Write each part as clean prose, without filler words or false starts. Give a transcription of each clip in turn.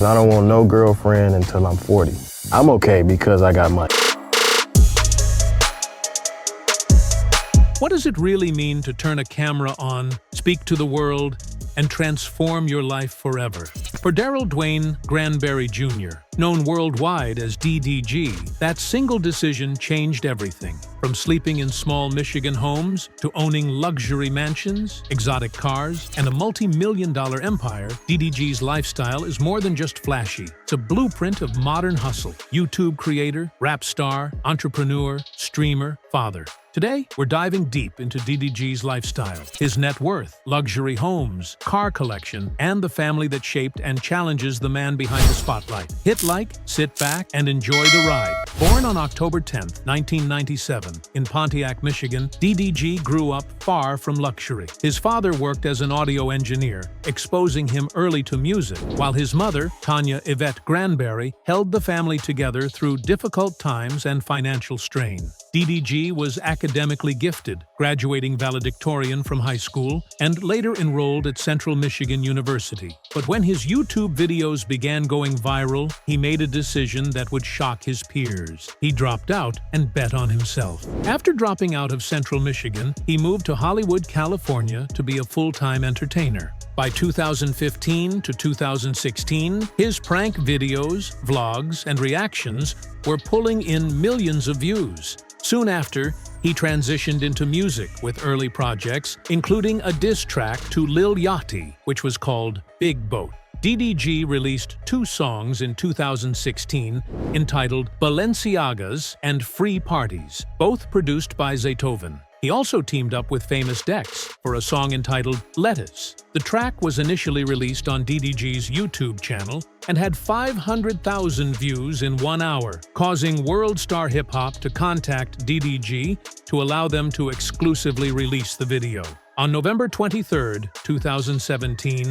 I don't want no girlfriend until I'm 40. I'm okay because I got money. What does it really mean to turn a camera on, speak to the world, and transform your life forever? For Darrell Dwayne Granberry Jr., known worldwide as DDG, that single decision changed everything. From sleeping in small Michigan homes to owning luxury mansions, exotic cars, and a multi-million-dollar empire, DDG's lifestyle is more than just flashy. It's a blueprint of modern hustle. YouTube creator, rap star, entrepreneur, streamer, father. Today, we're diving deep into DDG's lifestyle, his net worth, luxury homes, car collection, and the family that shaped and challenges the man behind the spotlight. Hit like, sit back, and enjoy the ride. Born on October 10, 1997, in Pontiac, Michigan, DDG grew up far from luxury. His father worked as an audio engineer, exposing him early to music, while his mother, Tanya Yvette Granberry, held the family together through difficult times and financial strain. DDG was academically gifted, graduating valedictorian from high school, and later enrolled at Central Michigan University. But when his YouTube videos began going viral, he made a decision that would shock his peers. He dropped out and bet on himself. After dropping out of Central Michigan, he moved to Hollywood, California to be a full-time entertainer. By 2015 to 2016, his prank videos, vlogs, and reactions were pulling in millions of views. Soon after, he transitioned into music with early projects, including a diss track to Lil Yachty, which was called Big Boat. DDG released 2 songs in 2016 entitled Balenciagas and Free Parties, both produced by Zaytoven. He also teamed up with Famous Dex for a song entitled Lettuce. The track was initially released on DDG's YouTube channel and had 500,000 views in 1 hour, causing World Star Hip Hop to contact DDG to allow them to exclusively release the video. On November 23, 2017,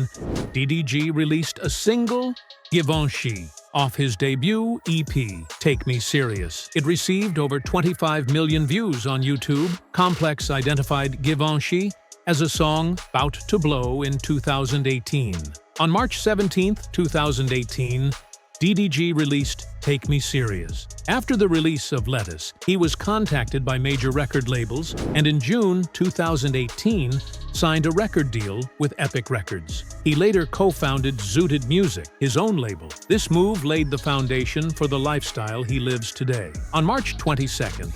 DDG released a single, Givenchy, off his debut EP, Take Me Serious. It received over 25 million views on YouTube. Complex identified Givenchy as a song bout to blow in 2018. On March 17, 2018, DDG released Take Me Serious. After the release of Lettuce, he was contacted by major record labels and in June 2018 signed a record deal with Epic Records. He later co-founded Zooted Music, his own label. This move laid the foundation for the lifestyle he lives today. On March 22,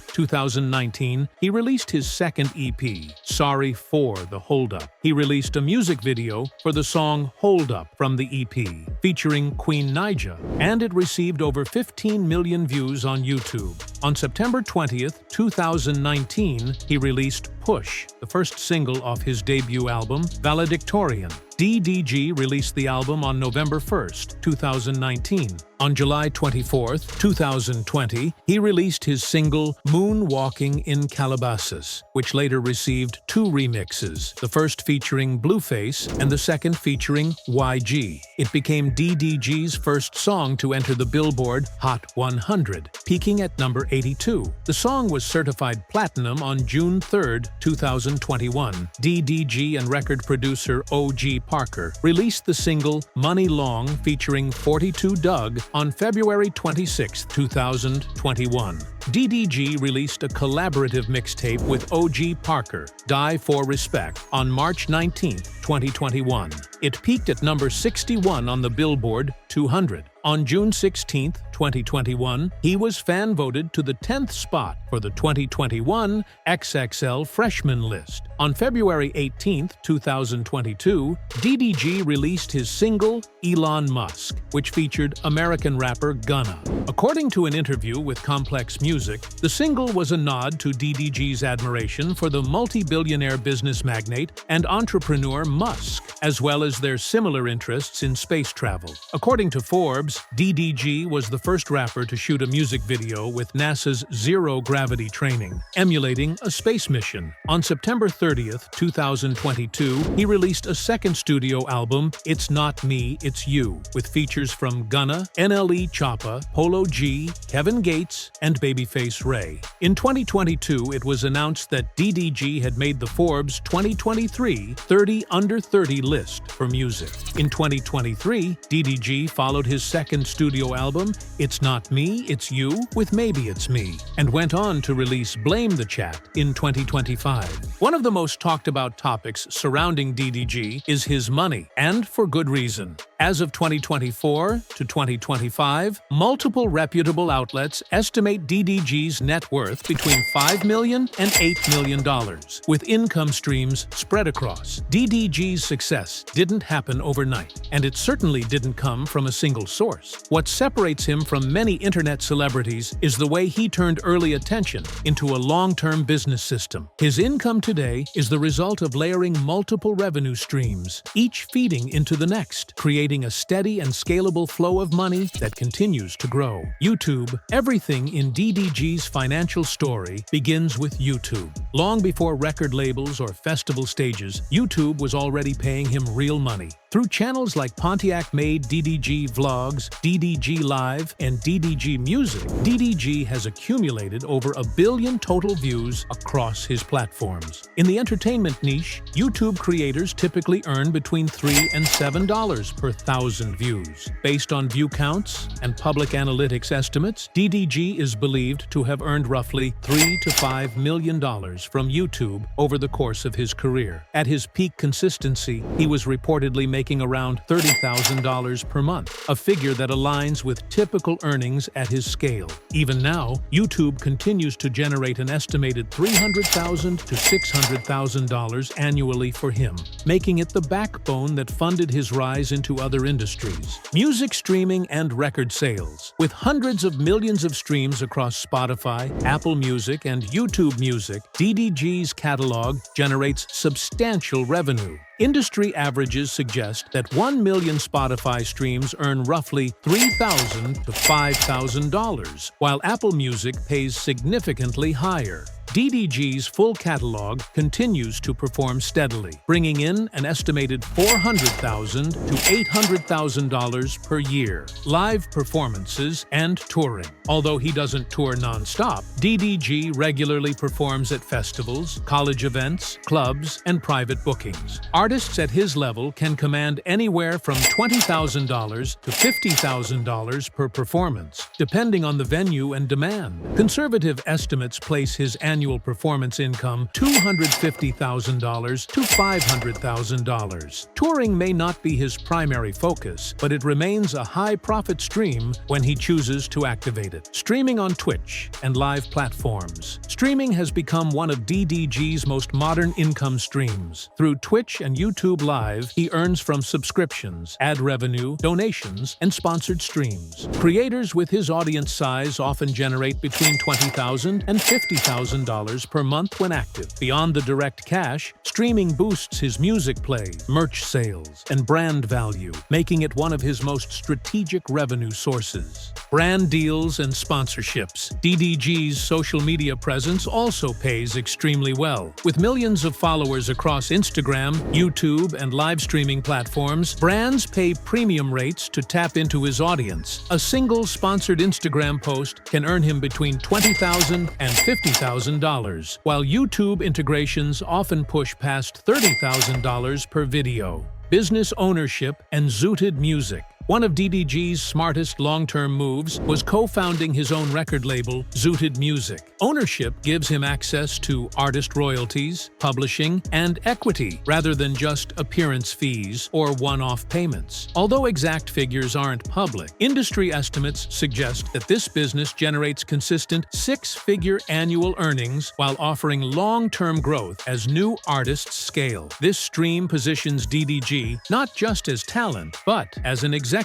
2019, he released his second EP, Sorry for the Hold Up. He released a music video for the song Hold Up from the EP, featuring Queen Naija, and it received over 15 million views on YouTube. On September 20, 2019, he released Push, the first single off his debut album, Valedictorian. DDG released the album on November 1, 2019. On July 24, 2020, he released his single Moonwalking in Calabasas, which later received 2 remixes, the first featuring Blueface and the second featuring YG. It became DDG's first song to enter the Billboard Hot 100, peaking at number 82. The song was certified platinum on June 3, 2021. DDG and record producer OG Parker released the single Money Long featuring 42 Doug on February 26, 2021. DDG released a collaborative mixtape with OG Parker, Die for Respect, on March 19, 2021. It peaked at number 61 on the Billboard 200. On June 16, 2021, he was fan-voted to the 10th spot for the 2021 XXL Freshman List. On February 18, 2022, DDG released his single, Elon Musk, which featured American rapper Gunna. According to an interview with Complex Music, the single was a nod to DDG's admiration for the multi-billionaire business magnate and entrepreneur Musk, as well as their similar interests in space travel. According to Forbes, DDG was the first rapper to shoot a music video with NASA's zero-gravity training, emulating a space mission. On September 30, 2022, he released a second studio album, It's Not Me, It's You, with features features from Gunna, NLE Choppa, Polo G, Kevin Gates, and Babyface Ray. In 2022, it was announced that DDG had made the Forbes 2023 30 Under 30 list for music. In 2023, DDG followed his second studio album, It's Not Me, It's You, with Maybe It's Me, and went on to release Blame the Chat in 2025. One of the most talked about topics surrounding DDG is his money, and for good reason. As of 2024 to 2025, multiple reputable outlets estimate DDG's net worth between $5 million and $8 million, with income streams spread across. DDG's success didn't happen overnight, and it certainly didn't come from a single source. What separates him from many internet celebrities is the way he turned early attention into a long-term business system. His income today is the result of layering multiple revenue streams, each feeding into the next, creating a steady and scalable flow of money that continues to grow. YouTube. Everything in DDG's financial story begins with YouTube. Long before record labels or festival stages, YouTube was already paying him real money. Through channels like Pontiac Made DDG Vlogs, DDG Live, and DDG Music, DDG has accumulated over 1 billion total views across his platforms. In the entertainment niche, YouTube creators typically earn between $3 and $7 per 1,000 views. Based on view counts and public analytics estimates, DDG is believed to have earned roughly $3 to $5 million from YouTube over the course of his career. At his peak consistency, he was reportedly making around $30,000 per month, a figure that aligns with typical earnings at his scale. Even now, YouTube continues to generate an estimated $300,000 to $600,000 annually for him, making it the backbone that funded his rise into other industries. Music streaming and record sales. With hundreds of millions of streams across Spotify, Apple Music, and YouTube Music, DDG's catalog generates substantial revenue. Industry averages suggest that 1 million Spotify streams earn roughly $3,000 to $5,000, while Apple Music pays significantly higher. DDG's full catalog continues to perform steadily, bringing in an estimated $400,000 to $800,000 per year. Live performances and touring. Although he doesn't tour non-stop, DDG regularly performs at festivals, college events, clubs, and private bookings. Artists at his level can command anywhere from $20,000 to $50,000 per performance, depending on the venue and demand. Conservative estimates place his annual performance income $250,000 to $500,000. Touring may not be his primary focus, but it remains a high-profit stream when he chooses to activate it. Streaming on Twitch and live platforms. Streaming has become one of DDG's most modern income streams. Through Twitch and YouTube Live, he earns from subscriptions, ad revenue, donations, and sponsored streams. Creators with his audience size often generate between $20,000 and $50,000 per month when active. Beyond the direct cash, streaming boosts his music play, merch sales, and brand value, making it one of his most strategic revenue sources. Brand deals and sponsorships. DDG's social media presence also pays extremely well. With millions of followers across Instagram, YouTube, and live streaming platforms, brands pay premium rates to tap into his audience. A single sponsored Instagram post can earn him between $20,000 and $50,000, while YouTube integrations often push past $30,000 per video. Business ownership and zooted music. One of DDG's smartest long-term moves was co-founding his own record label, Zooted Music. Ownership gives him access to artist royalties, publishing, and equity, rather than just appearance fees or one-off payments. Although exact figures aren't public, industry estimates suggest that this business generates consistent six-figure annual earnings while offering long-term growth as new artists scale. This stream positions DDG not just as talent, but as an executive.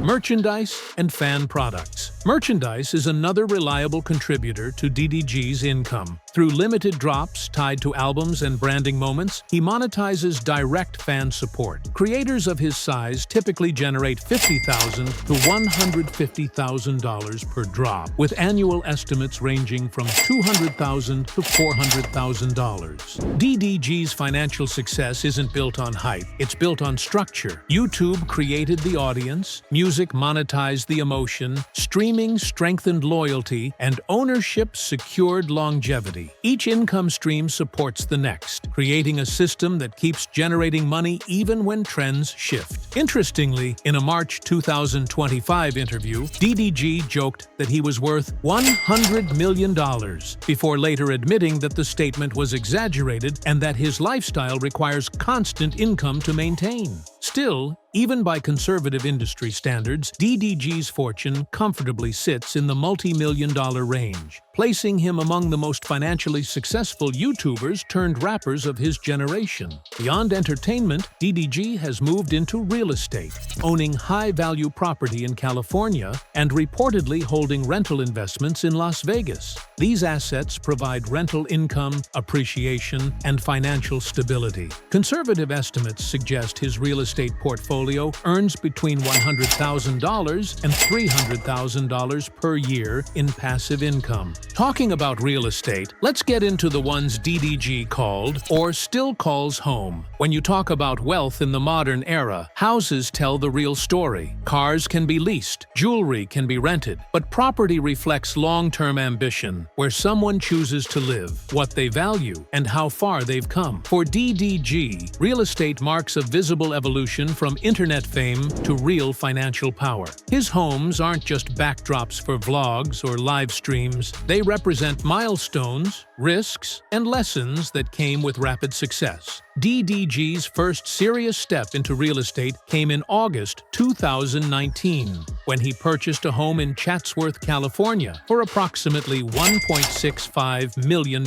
Merchandise and fan products. Merchandise is another reliable contributor to DDG's income. Through limited drops tied to albums and branding moments, he monetizes direct fan support. Creators of his size typically generate $50,000 to $150,000 per drop, with annual estimates ranging from $200,000 to $400,000. DDG's financial success isn't built on hype, it's built on structure. YouTube created the audience, music monetized the emotion, streaming strengthened loyalty, and ownership secured longevity. Each income stream supports the next, creating a system that keeps generating money even when trends shift. Interestingly, in a March 2025 interview, DDG joked that he was worth $100 million, before later admitting that the statement was exaggerated and that his lifestyle requires constant income to maintain. Still, even by conservative industry standards, DDG's fortune comfortably sits in the multi-million-dollar range, placing him among the most financially successful YouTubers turned rappers of his generation. Beyond entertainment, DDG has moved into real estate, owning high-value property in California and reportedly holding rental investments in Las Vegas. These assets provide rental income, appreciation, and financial stability. Conservative estimates suggest his real estate portfolio earns between $100,000 and $300,000 per year in passive income. Talking about real estate, let's get into the ones DDG called, or still calls, home. When you talk about wealth in the modern era, houses tell the real story. Cars can be leased, jewelry can be rented, but property reflects long-term ambition, where someone chooses to live, what they value, and how far they've come. For DDG, real estate marks a visible evolution from internet fame to real financial power. His homes aren't just backdrops for vlogs or live streams. They represent milestones, risks, and lessons that came with rapid success. DDG's first serious step into real estate came in August 2019, when he purchased a home in Chatsworth, California, for approximately $1.65 million.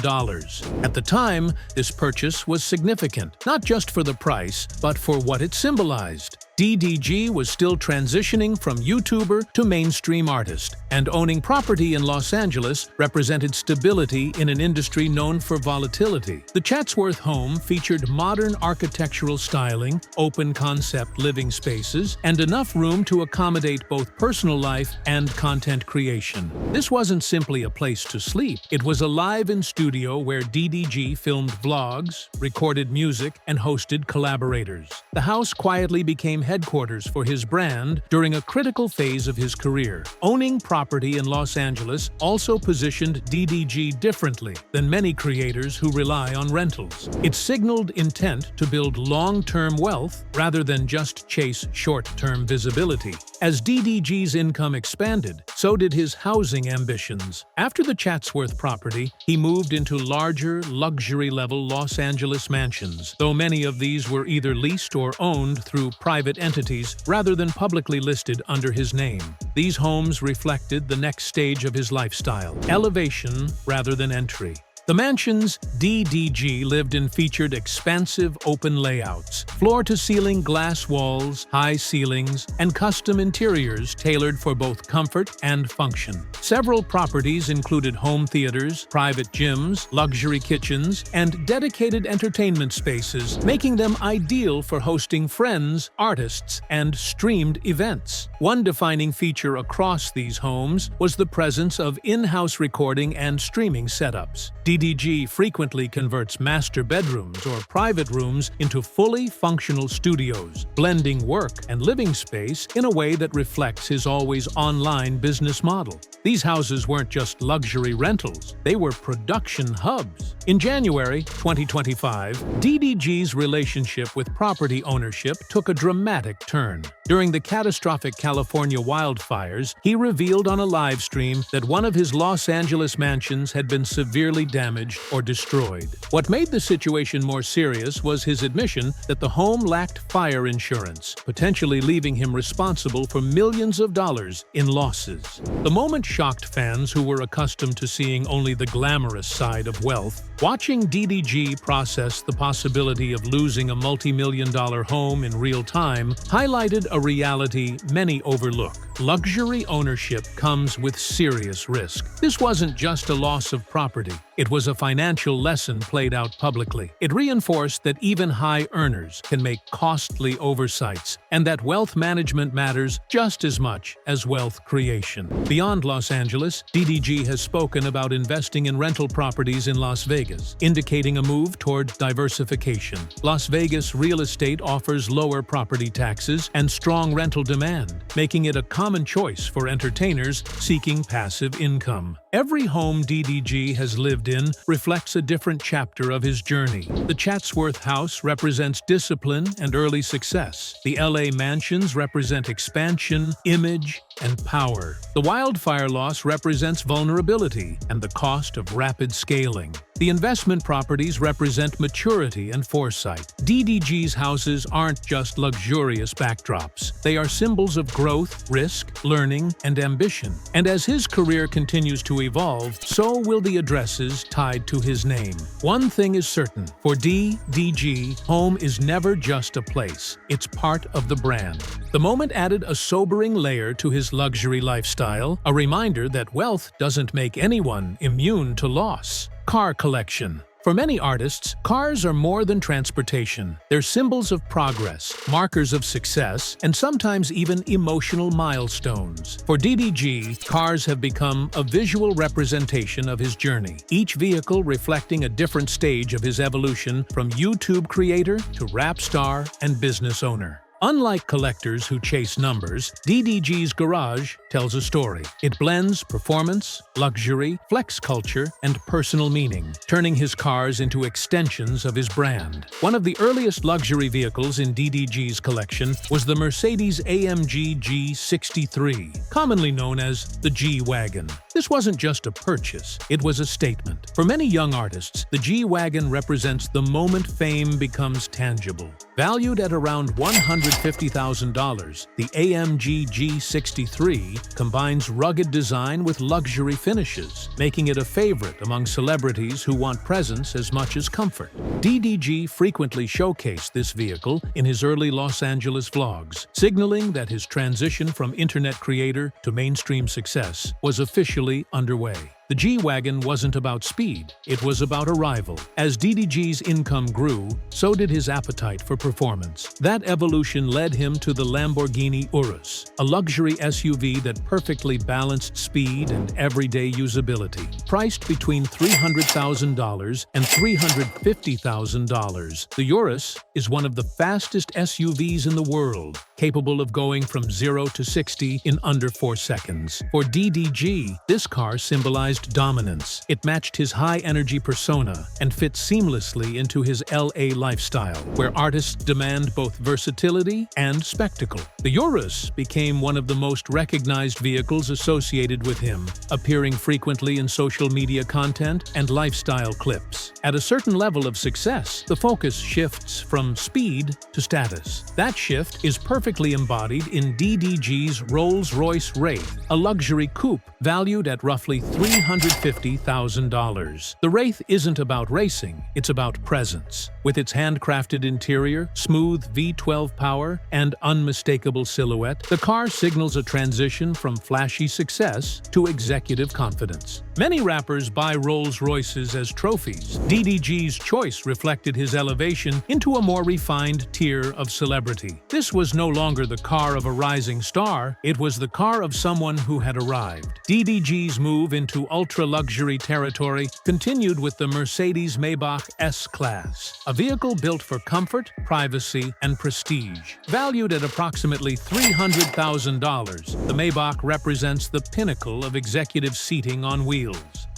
At the time, this purchase was significant, not just for the price, but for what it symbolized. DDG was still transitioning from YouTuber to mainstream artist, and owning property in Los Angeles represented stability in an industry known for volatility. The Chatsworth home featured modern architectural styling, open-concept living spaces, and enough room to accommodate both personal life and content creation. This wasn't simply a place to sleep. It was a live-in studio where DDG filmed vlogs, recorded music, and hosted collaborators. The house quietly became headquarters for his brand during a critical phase of his career. Owning property in Los Angeles also positioned DDG differently than many creators who rely on rentals. It signaled intent to build long-term wealth rather than just chase short-term visibility. As DDG's income expanded, so did his housing ambitions. After the Chatsworth property, he moved into larger, luxury-level Los Angeles mansions, though many of these were either leased or owned through private entities rather than publicly listed under his name. These homes reflected the next stage of his lifestyle, elevation rather than entry. The mansions DDG lived in featured expansive open layouts, floor-to-ceiling glass walls, high ceilings, and custom interiors tailored for both comfort and function. Several properties included home theaters, private gyms, luxury kitchens, and dedicated entertainment spaces, making them ideal for hosting friends, artists, and streamed events. One defining feature across these homes was the presence of in-house recording and streaming setups. DDG frequently converts master bedrooms or private rooms into fully functional studios, blending work and living space in a way that reflects his always online business model. These houses weren't just luxury rentals, they were production hubs. In January 2025, DDG's relationship with property ownership took a dramatic turn. During the catastrophic California wildfires, he revealed on a live stream that one of his Los Angeles mansions had been severely damaged or destroyed. What made the situation more serious was his admission that the home lacked fire insurance, potentially leaving him responsible for millions of dollars in losses. The moment shocked fans who were accustomed to seeing only the glamorous side of wealth. Watching DDG process the possibility of losing a multi-million-dollar home in real time highlighted a a reality many overlook. Luxury ownership comes with serious risk. This wasn't just a loss of property. It was a financial lesson played out publicly. It reinforced that even high earners can make costly oversights, and that wealth management matters just as much as wealth creation. Beyond Los Angeles, DDG has spoken about investing in rental properties in Las Vegas, indicating a move toward diversification. Las Vegas real estate offers lower property taxes and strong rental demand, making it a common choice for entertainers seeking passive income. Every home DDG has lived in reflects a different chapter of his journey. The Chatsworth house represents discipline and early success. The LA mansions represent expansion, image, and power. The wildfire loss represents vulnerability and the cost of rapid scaling. The investment properties represent maturity and foresight. DDG's houses aren't just luxurious backdrops. They are symbols of growth, risk, learning, and ambition. And as his career continues to evolve, so will the addresses tied to his name. One thing is certain. For DDG, home is never just a place. It's part of the brand. The moment added a sobering layer to his luxury lifestyle, a reminder that wealth doesn't make anyone immune to loss. Car collection. For many artists, cars are more than transportation. They're symbols of progress, markers of success, and sometimes even emotional milestones. For DDG, cars have become a visual representation of his journey, each vehicle reflecting a different stage of his evolution from YouTube creator to rap star and business owner. Unlike collectors who chase numbers, DDG's garage tells a story. It blends performance, luxury, flex culture, and personal meaning, turning his cars into extensions of his brand. One of the earliest luxury vehicles in DDG's collection was the Mercedes-AMG G63, commonly known as the G-Wagon. This wasn't just a purchase, it was a statement. For many young artists, the G-Wagon represents the moment fame becomes tangible. Valued at around $150,000, the AMG G63 combines rugged design with luxury finishes, making it a favorite among celebrities who want presence as much as comfort. DDG frequently showcased this vehicle in his early Los Angeles vlogs, signaling that his transition from internet creator to mainstream success was officially underway. The G-Wagon wasn't about speed, it was about arrival. As DDG's income grew, so did his appetite for performance. That evolution led him to the Lamborghini Urus, a luxury SUV that perfectly balanced speed and everyday usability. Priced between $300,000 and $350,000, the Urus is one of the fastest SUVs in the world, capable of going from 0 to 60 in under 4 seconds. For DDG, this car symbolized dominance. It matched his high-energy persona and fit seamlessly into his LA lifestyle, where artists demand both versatility and spectacle. The Urus became one of the most recognized vehicles associated with him, appearing frequently in social media content and lifestyle clips. At a certain level of success, the focus shifts from speed to status. That shift is perfectly embodied in DDG's Rolls-Royce Wraith, a luxury coupe valued at roughly $350,000. The Wraith isn't about racing, it's about presence. With its handcrafted interior, smooth V12 power, and unmistakable silhouette, the car signals a transition from flashy success to executive confidence. Many rappers buy Rolls-Royces as trophies. DDG's choice reflected his elevation into a more refined tier of celebrity. This was no longer the car of a rising star, it was the car of someone who had arrived. DDG's move into ultra-luxury territory continued with the Mercedes-Maybach S-Class, a vehicle built for comfort, privacy, and prestige. Valued at approximately $300,000, the Maybach represents the pinnacle of executive seating on wheels.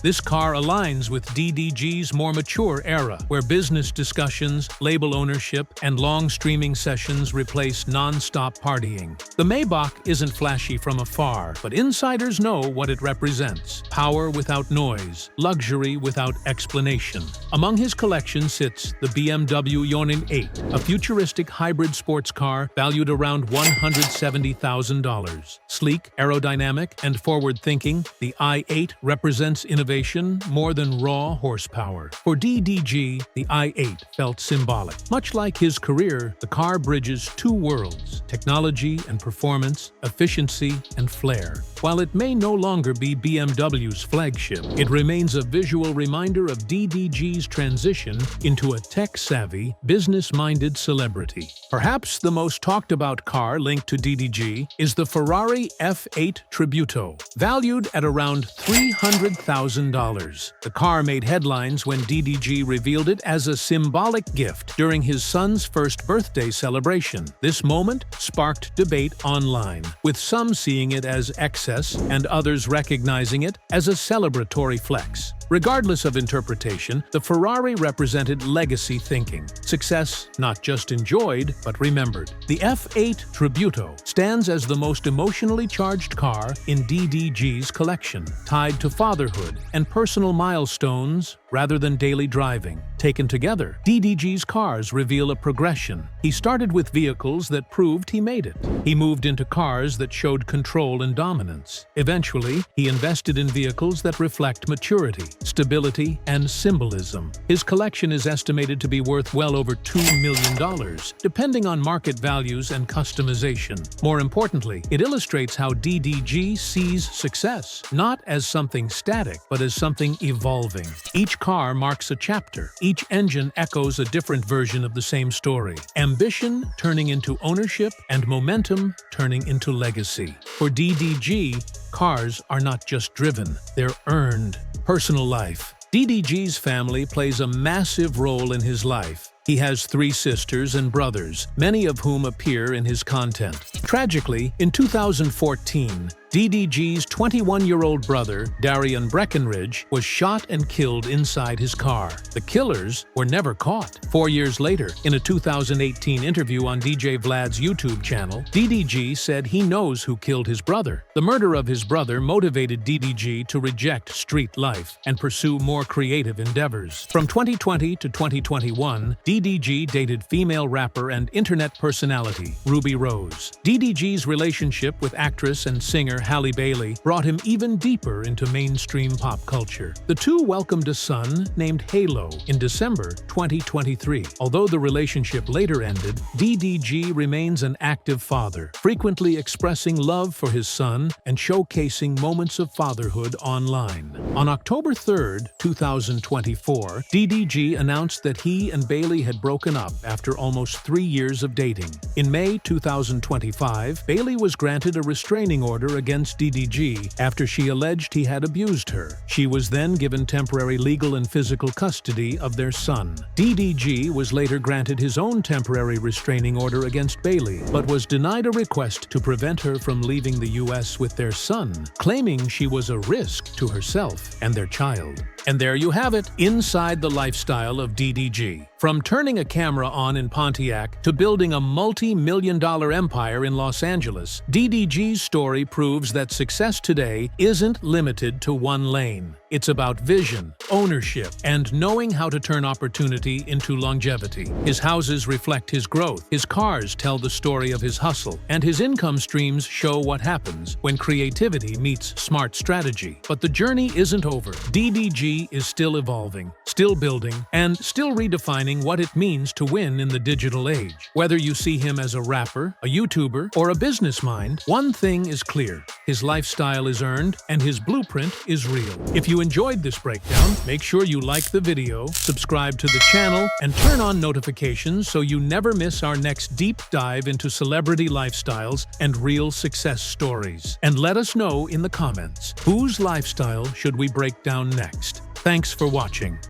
This car aligns with DDG's more mature era, where business discussions, label ownership, and long streaming sessions replace non-stop partying. The Maybach isn't flashy from afar, but insiders know what it represents: power without noise, luxury without explanation. Among his collection sits the BMW Ioniq 8, a futuristic hybrid sports car valued around $170,000. Sleek, aerodynamic, and forward-thinking, the i8 represents innovation motivation more than raw horsepower. For DDG, the i8 felt symbolic. Much like his career, the car bridges two worlds: technology and performance, efficiency and flair. While it may no longer be BMW's flagship, it remains a visual reminder of DDG's transition into a tech-savvy, business-minded celebrity. Perhaps the most talked-about car linked to DDG is the Ferrari F8 Tributo, valued at around $300,000. The car made headlines when DDG revealed it as a symbolic gift during his son's first birthday celebration. This moment sparked debate online, with some seeing it as excess and others recognizing it as a celebratory flex. Regardless of interpretation, the Ferrari represented legacy thinking. Success not just enjoyed, but remembered. The F8 Tributo stands as the most emotionally charged car in DDG's collection, tied to fatherhood and personal milestones rather than daily driving. Taken together, DDG's cars reveal a progression. He started with vehicles that proved he made it. He moved into cars that showed control and dominance. Eventually, he invested in vehicles that reflect maturity, stability, and symbolism. His collection is estimated to be worth well over $2 million, depending on market values and customization. More importantly, it illustrates how DDG sees success, not as something static, but as something evolving. Each car marks a chapter. Each engine echoes a different version of the same story. Ambition turning into ownership and momentum turning into legacy. For DDG, cars are not just driven, they're earned. Personal life. DDG's family plays a massive role in his life. He has 3 sisters and brothers, many of whom appear in his content. Tragically, in 2014, DDG's 21-year-old brother, Darian Breckenridge, was shot and killed inside his car. The killers were never caught. 4 years later, in a 2018 interview on DJ Vlad's YouTube channel, DDG said he knows who killed his brother. The murder of his brother motivated DDG to reject street life and pursue more creative endeavors. From 2020 to 2021, DDG dated female rapper and internet personality Ruby Rose. DDG's relationship with actress and singer Halle Bailey brought him even deeper into mainstream pop culture. The two welcomed a son named Halo in December 2023. Although the relationship later ended, DDG remains an active father, frequently expressing love for his son and showcasing moments of fatherhood online. On October 3, 2024, DDG announced that he and Bailey had broken up after almost 3 years of dating. In May 2025, Bailey was granted a restraining order against DDG after she alleged he had abused her. She was then given temporary legal and physical custody of their son. DDG was later granted his own temporary restraining order against Bailey, but was denied a request to prevent her from leaving the U.S. with their son, claiming she was a risk to herself and their child. And there you have it, inside the lifestyle of DDG. From turning a camera on in Pontiac to building a multi-million-dollar empire in Los Angeles, DDG's story proves that success today isn't limited to one lane. It's about vision, ownership, and knowing how to turn opportunity into longevity. His houses reflect his growth, his cars tell the story of his hustle, and his income streams show what happens when creativity meets smart strategy. But the journey isn't over. DDG is still evolving, still building, and still redefining what it means to win in the digital age. Whether you see him as a rapper, a YouTuber, or a business mind, one thing is clear: his lifestyle is earned and his blueprint is real. If you enjoyed this breakdown, make sure you like the video, subscribe to the channel, and turn on notifications so you never miss our next deep dive into celebrity lifestyles and real success stories. And let us know in the comments, whose lifestyle should we break down next? Thanks for watching.